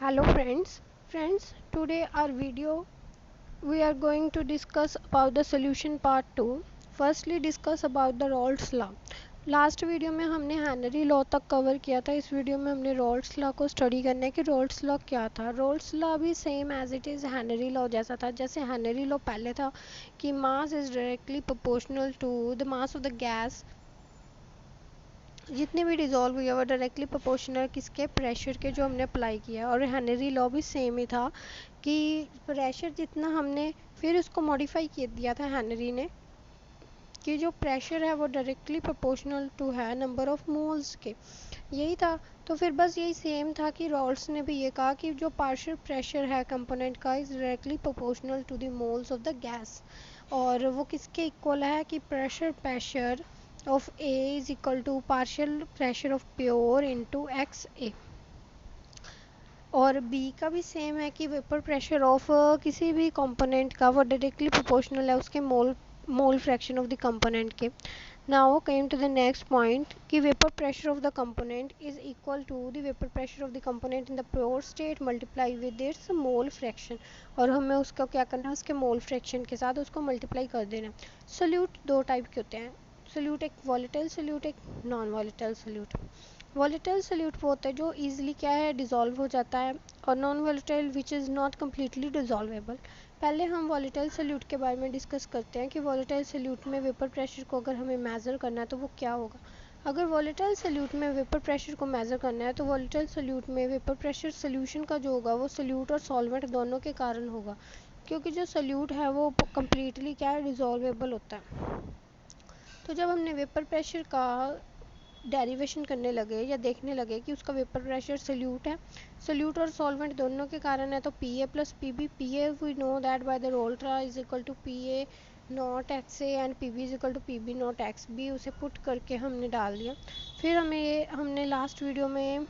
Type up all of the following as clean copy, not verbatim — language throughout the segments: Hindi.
Hello friends, today our video we are going to discuss about the solution part 2. Firstly discuss about the Rolle's law. Last video में हमने हेनरी लॉ तक कवर किया था. इस वीडियो में हमने रोल्स लॉ को स्टडी करना है कि रोल्स लॉ क्या था. रोल्स लॉ भी same as it is Henry law जैसा था. जैसे हेनरी लॉ पहले था कि mass is directly proportional to the mass of the gas. जितने भी डिज़ोल्व हुए वो डायरेक्टली प्रोपोर्शनल किसके, प्रेशर के, जो हमने अप्लाई किया. और हेनरी लॉ भी सेम ही था कि प्रेशर जितना हमने फिर उसको मॉडिफाई किया दिया था हेनरी ने कि जो प्रेशर है वो डायरेक्टली प्रोपोर्शनल टू है नंबर ऑफ मोल्स के. यही था. तो फिर बस यही सेम था कि रॉल्स ने भी ये कहा कि जो पार्शियल प्रेशर है कंपोनेंट का is directly proportional to the moles of the gas. और वो किसके इक्वल है कि pressure of A is equal to partial pressure of pure into XA. और B का भी सेम है कि वेपर प्रेशर ऑफ किसी भी कंपोनेंट का वो डायरेक्टली प्रोपोर्शनल है उसके mole fraction of the component के. Now came to the next point कि vapour pressure of the component is equal to the vapour pressure of the component in the pure state multiply with its mole fraction. और हमें उसका क्या करना है, उसके मोल फ्रैक्शन के साथ उसको मल्टीप्लाई कर देना. सोल्यूट दो टाइप के होते हैं. सोल्यूट एक वॉलेटाइल सोल्यूट, एक non volatile solute. Volatile solute वो होता है जो ईजिली क्या है डिज़ोल्व हो जाता है. और non volatile which is not completely dissolvable. पहले हम वॉलेटाइल सोल्यूट के बारे में डिस्कस करते हैं कि वॉलेटाइल सोल्यूट में वेपर प्रेशर को अगर हमें मेज़र करना है तो वो क्या होगा. अगर वॉलेटाइल सोल्यूट में वेपर प्रेशर को मेज़र करना है तो वॉलेटाइल सोल्यूट में वेपर प्रेशर सोल्यूशन का जो होगा वो सोल्यूट और सॉल्वेंट दोनों के कारण होगा. क्योंकि जो सोल्यूट है वो कम्प्लीटली क्या है डिज़ोल्वेबल होता है. तो जब हमने वेपर प्रेशर का डेरिवेशन करने लगे या देखने लगे कि उसका वेपर प्रेशर सोल्यूट है, सोल्यूट और सॉल्वेंट दोनों के कारण है, तो P A plus P B. P A we know that by the Raoult is equal to P A not X A and P B is equal to P B not X B. उसे पुट करके हमने डाल दिया. फिर हमने लास्ट वीडियो में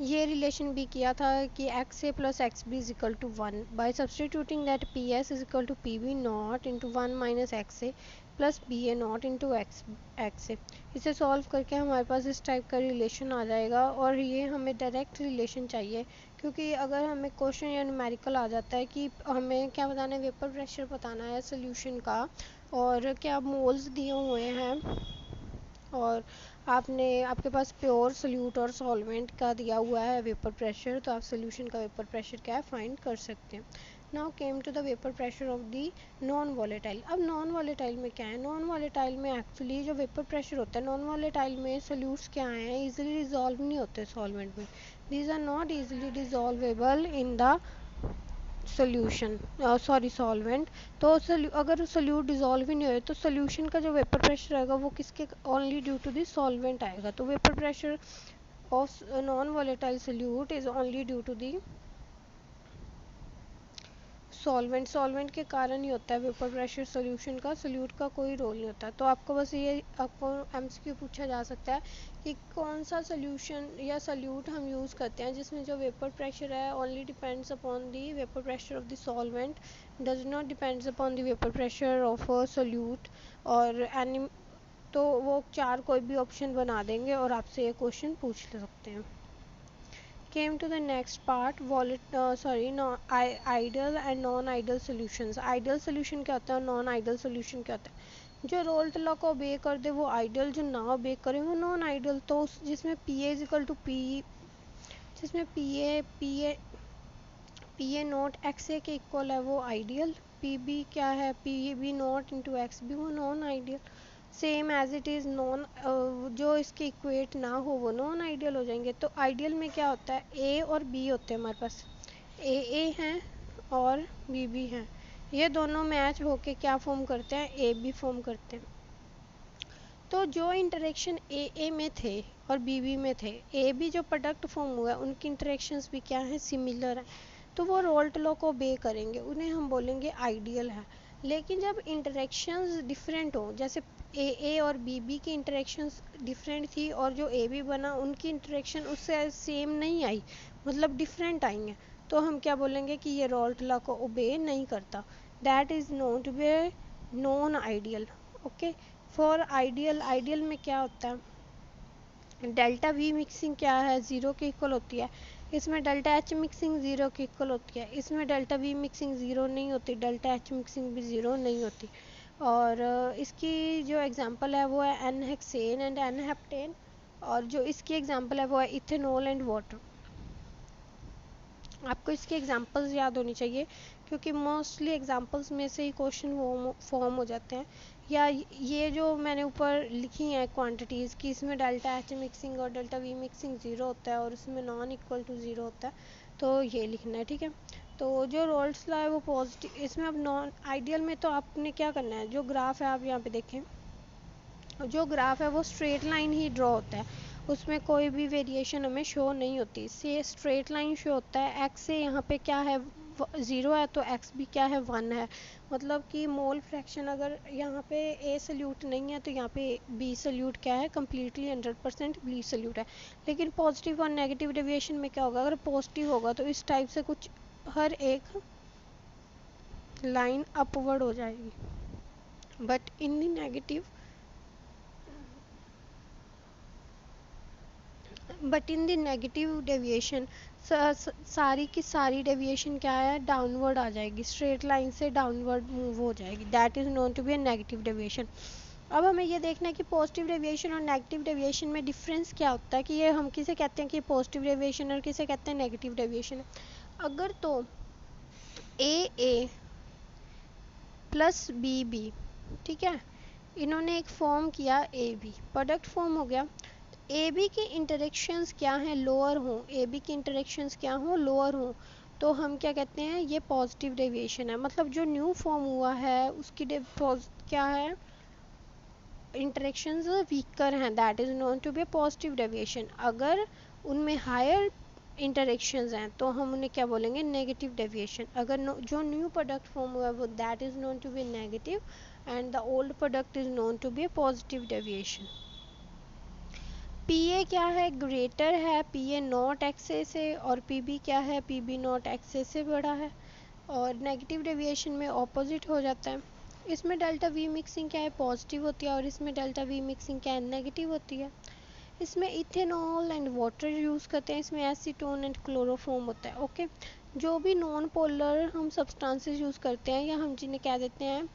ये रिलेशन भी किया था कि X A plus X B is equal to 1 by substituting that P S is equal to P B naught into 1 minus X A plus B A naught into X A. इसे सॉल्व करके हमारे पास इस टाइप का रिलेशन आ जाएगा. और ये हमें डायरेक्ट रिलेशन चाहिए क्योंकि अगर हमें क्वेश्चन या न्यूमेरिकल आ जाता है कि हमें क्या बताना है, वेपर प्रेशर बताना है सोल्यूशन का और क्या मोल्स दिए हुए हैं और आपके पास प्योर सोल्यूट और सॉल्वेंट का दिया हुआ है वेपर प्रेशर, तो आप सोल्यूशन का वेपर प्रेशर क्या है फाइंड कर सकते हैं. Now came to the vapour pressure of the non volatile. अब नॉन वॉलेटाइल में क्या है, नॉन वॉलेटाइल में एक्चुअली जो वेपर प्रेशर होता है नॉन वॉलेटाइल में सोल्यूट्स क्या हैं, इजीली डिजॉल्व नहीं होते सॉल्वेंट में. These are not easily dissolvable in the solution sorry solvent. तो अगर सोल्यूट डिजॉल्व ही नहीं हो तो सोल्यूशन का जो वेपर प्रेशर आएगा वो किसके only due to the solvent आएगा. तो vapour pressure of non volatile solute is only due to the solvent के कारण ही होता है वेपर प्रेशर सोल्यूशन का. सोल्यूट का कोई रोल नहीं होता. तो आपको बस ये आपको एमसीक्यू पूछा जा सकता है कि कौन सा सोल्यूशन या सोल्यूट हम यूज़ करते हैं जिसमें जो वेपर प्रेशर है only depends upon the vapour pressure of the solvent, does not depends upon the vapour pressure of a solute. और एनी तो वो चार कोई भी ऑप्शन बना देंगे और आपसे ये क्वेश्चन पूछ सकते हैं. Came to the next part, ideal and non-ideal solutions. Ideal solution क्या होता है और non-ideal solution क्या होता है. जो रोल्ट लॉ को ओबे कर दे वो आइडियल, जो ना ओबे करे वो नॉन आइडियल. तो जिसमें P A is equal to P, जिसमें P A not X A के इक्वल है वो आइडियल. पी बी क्या है, P B naught into X B वो non ideal. Same as it is non जो इसके इक्वेट ना हो वो नॉन आइडियल हो जाएंगे. तो आइडियल में क्या होता है, ए और बी होते हैं हमारे पास, ए हैं और बी हैं. ये दोनों मैच होके क्या फॉर्म करते हैं, ए बी फॉर्म करते हैं. तो जो इंटरेक्शन ए में थे और बी में थे, ए बी जो प्रोडक्ट फॉर्म हुआ है उनकी इंटरेक्शंस भी क्या है, सिमिलर है. तो वो रोल्ट लॉ को ओबे करेंगे, उन्हें हम बोलेंगे आइडियल है. लेकिन जब इंटरेक्शंस डिफरेंट हो, जैसे ए और बी की इंटरेक्शंस डिफरेंट थी और जो ए बी बना उनकी इंटरेक्शन उससे सेम नहीं आई, मतलब डिफरेंट आई हैं, तो हम क्या बोलेंगे कि ये रोल्ट लॉ को ओबे नहीं करता. That is known to be non ideal. Okay. For ideal में क्या होता है, डेल्टा वी मिक्सिंग क्या है, ज़ीरो के इक्वल होती है. इसमें डेल्टा एच मिक्सिंग ज़ीरो की इक्वल होती है, इसमें डेल्टा वी मिक्सिंग ज़ीरो नहीं होती, डेल्टा एच मिक्सिंग भी ज़ीरो नहीं होती। और इसकी जो एग्जांपल है वो है N hexane and N heptane, और जो इसकी एग्जांपल है वो है इथेनॉल एंड वाटर। आपको इसके एग्जांपल्स याद होनी चाहिए क्योंकि मोस्टली एग्जांपल्स में से ही क्वेश्चन फॉर्म हो जाते हैं। या ये जो मैंने ऊपर लिखी हैं क्वांटिटीज़ की, इसमें डेल्टा एच मिक्सिंग और डेल्टा वी मिक्सिंग ज़ीरो होता है और इसमें नॉन इक्वल टू ज़ीरो होता है, तो ये लिखना है, ठीक है। तो जो रोल्स लॉ है वो पॉजिटिव, इसमें अब नॉन आइडियल में तो आपने क्या करना है, जो ग्राफ है आप यहाँ पे देखें, जो ग्राफ है वो स्ट्रेट लाइन ही ड्रॉ होता है, उसमें कोई भी वेरिएशन हमें शो नहीं होती, इससे स्ट्रेट लाइन शो होता है। एक्स से यहाँ पे क्या है, ज़ीरो है, तो एक्स भी क्या है, वन है। मतलब कि मोल फ्रैक्शन अगर यहाँ पे ए सल्यूट नहीं है तो यहाँ पे बी सल्यूट क्या है, कम्प्लीटली 100% बी सल्यूट है। लेकिन पॉजिटिव और नेगेटिव डेविएशन में क्या होगा, अगर पॉजिटिव होगा तो इस टाइप से कुछ हर एक लाइन अपवर्ड हो जाएगी, but in the negative deviation सारी की सारी डेविएशन क्या है, डाउनवर्ड आ जाएगी, स्ट्रेट लाइन से डाउनवर्ड मूव हो जाएगी, that is known to be a negative deviation. अब हमें ये देखना है कि पॉजिटिव डेविएशन और नेगेटिव डेविएशन में डिफरेंस क्या होता है, कि ये हम किसे कहते हैं कि पॉजिटिव डेविएशन और किसे कहते हैं नेगेटिव डेविएशन। अगर तो ए प्लस बी, ठीक है, इन्होंने एक फॉर्म किया ए बी, प्रोडक्ट फॉर्म हो गया, ए बी के इंटरेक्शंस क्या हैं, लोअर हों, ए बी के इंटरेक्शंस क्या हों, लोअर हों, तो हम क्या कहते हैं, ये पॉजिटिव डेविएशन है। मतलब जो न्यू फॉर्म हुआ है उसकी क्या है, इंटरेक्शंस वीकर हैं, that is known to be positive deviation. अगर उनमें हायर इंटरेक्शंस हैं तो हम उन्हें क्या बोलेंगे, नेगेटिव डेविएशन। अगर जो न्यू प्रोडक्ट फॉर्म हुआ है वो that is known to be negative and the old product is known to be positive deviation. P A क्या है, ग्रेटर है P A not X A से, और पी बी क्या है, P B not X A से बड़ा है, और नेगेटिव डेविएशन में ऑपोजिट हो जाता है। इसमें डेल्टा वी मिक्सिंग क्या है, पॉजिटिव होती है, और इसमें डेल्टा वी मिक्सिंग क्या है, नेगेटिव होती है। इसमें इथेनॉल एंड वाटर यूज़ करते हैं, इसमें एसीटोन एंड क्लोरोफॉर्म होता है, ओके। जो भी नॉन पोलर हम सब्सटेंसेस यूज़ करते हैं या हम जिन्हें कह देते हैं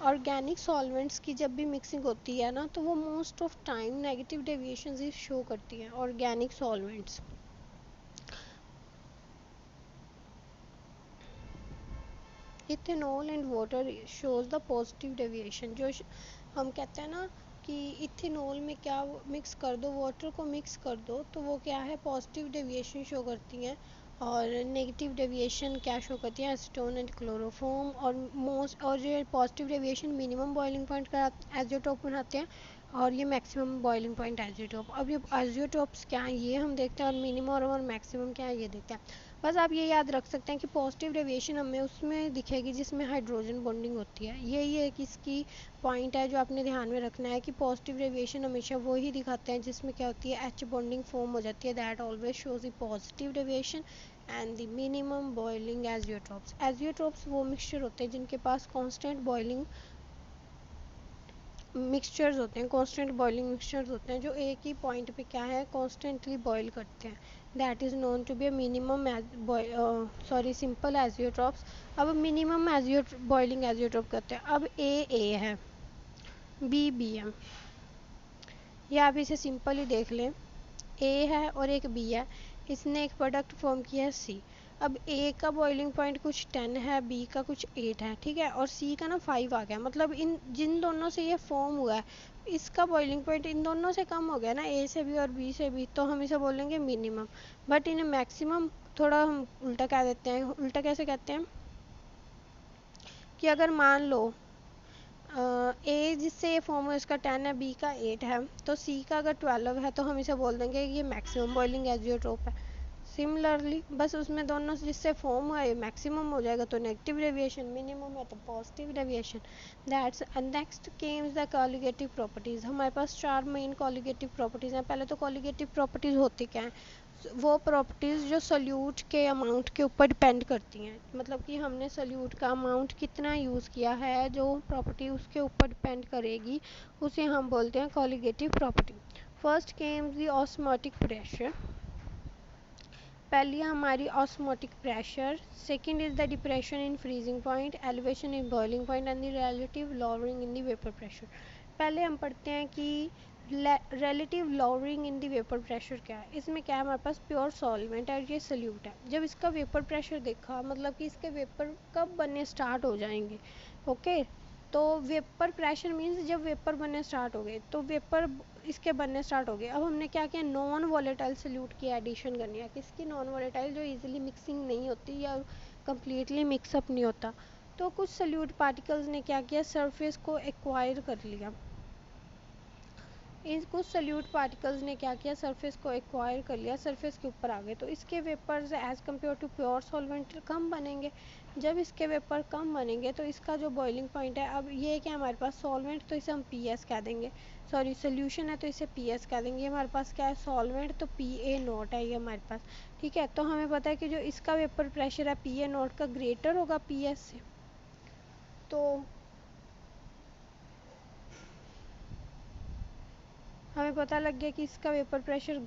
ऑर्गेनिक सॉल्वेंट्स की जब भी मिक्सिंग होती है ना, तो वो most of time negative deviations he show करती हैं, organic solvents. Ethanol and water shows the positive deviation. जो हम कहते हैं ना कि इथेनॉल में क्या मिक्स कर दो, वाटर को मिक्स कर दो, तो वो क्या है, पॉजिटिव डेविएशन शो करती हैं, और नेगेटिव डेविएशन क्या शो करती है, एसीटोन एंड क्लोरोफॉर्म। और जो positive deviation minimum boiling point का एज़ोटोप बनाते हैं, और ये मैक्सिमम बॉइलिंग पॉइंट एज़ोटोप। अब ये एज़ोटोप्स क्या हैं ये हम देखते हैं, और मिनिमम और मैक्सिमम क्या है ये देखते हैं। बस आप ये याद रख सकते हैं कि पॉजिटिव डेविएशन हमें उसमें दिखेगी जिसमें हाइड्रोजन बॉन्डिंग होती है। यही है कि इसकी पॉइंट है जो आपने ध्यान में रखना है, कि पॉजिटिव डेविएशन हमेशा वो ही दिखाते हैं जिसमें क्या होती है, एच बॉन्डिंग फॉर्म हो जाती है, that always shows the positive deviation and the minimum boiling azeotropes. Azeotropes वो मिक्सचर होते हैं जिनके पास कांस्टेंट बॉइलिंग मिक्सचर्स होते हैं, कांस्टेंट बॉइलिंग मिक्सचर्स होते हैं, जो एक ही पॉइंट पे क्या है, कॉन्स्टेंटली बॉयल करते हैं, that is known to be a minimum simple azeotropes. अब मिनिमम बॉइलिंग एज़ोट्रॉप करते हैं। अब ए है, बी है, या आप इसे सिंपल ही देख लें, ए है और एक बी है, इसने एक प्रोडक्ट फॉर्म किया है सी। अब ए का बॉइलिंग पॉइंट कुछ 10 है, बी का कुछ 8 है, ठीक है, और सी का ना 5 आ गया। मतलब इन जिन दोनों से ये फॉर्म हुआ है इसका बॉइलिंग पॉइंट इन दोनों से कम हो गया ना, ए से भी और बी से भी, तो हम इसे बोलेंगे मिनिमम। बट इन्हें मैक्सिमम थोड़ा हम उल्टा कह देते हैं। उल्टा कैसे कहते हैं, कि अगर मान लो ए जिससे ये फॉर्म है इसका 10 है, बी का 8 है, तो सी का अगर 12 है तो हम इसे बोल देंगे कि ये मैक्सिमम बॉइलिंग एज़ोट्रोप है। सिमिलरली बस उसमें दोनों जिससे फॉर्म हुआ है मैक्सिमम हो जाएगा तो नेगेटिव डेविएशन, मिनिमम है तो positive deviation. That's next Kemps the colligative properties. हमारे पास 4 मेन कॉलिगेटिव प्रॉपर्टीज़ हैं। पहले तो कॉलिगेटिव प्रॉपर्टीज़ होती क्या हैं, वो प्रॉपर्टीज़ जो सल्यूट के अमाउंट के ऊपर डिपेंड करती हैं। मतलब कि हमने सल्यूट का अमाउंट कितना यूज़ किया है, जो प्रॉपर्टी उसके ऊपर डिपेंड करेगी उसे हम बोलते हैं colligative property. First Kemps the osmotic pressure. पहली हमारी osmotic pressure, second is the depression in freezing point, elevation in boiling point and the relative lowering in the vapour pressure. पहले हम पढ़ते हैं कि relative lowering in the vapour pressure क्या है। इसमें क्या है, हमारे पास प्योर सॉल्वेंट है और ये सल्यूट है। जब इसका वेपर प्रेशर देखा, मतलब कि इसके वेपर कब बनने स्टार्ट हो जाएंगे, ओके। तो वेपर प्रेशर मीन्स जब वेपर बनने स्टार्ट हो गए, तो वेपर इसके बनने स्टार्ट हो गए। अब हमने क्या किया, नॉन वॉलेटाइल सल्यूट की एडिशन करनी है। किसकी नॉन वॉलेटाइल, जो इजीली मिक्सिंग नहीं होती या कम्प्लीटली मिक्सअप नहीं होता। तो कुछ सल्यूट पार्टिकल्स ने क्या किया, सरफेस को एक्वायर कर लिया। इन कुछ सल्यूट पार्टिकल्स ने क्या किया, सरफेस को एक्वायर कर लिया, सरफेस के ऊपर आ गए। तो इसके vapours as compare to pure solvent कम बनेंगे। जब इसके वेपर कम बनेंगे तो इसका जो बॉइलिंग पॉइंट है, अब ये है कि हमारे पास सॉल्वेंट तो इसे हम PS कह देंगे, सॉरी सोल्यूशन है तो इसे PS कह देंगे। हमारे पास क्या है, सॉल्वेंट, तो PA0 है ये हमारे पास, ठीक है। तो हमें पता है कि जो इसका वेपर प्रेशर है PA0 का ग्रेटर होगा PS से। तो हमें पता लग गया कि इसका वेपर प्रेशर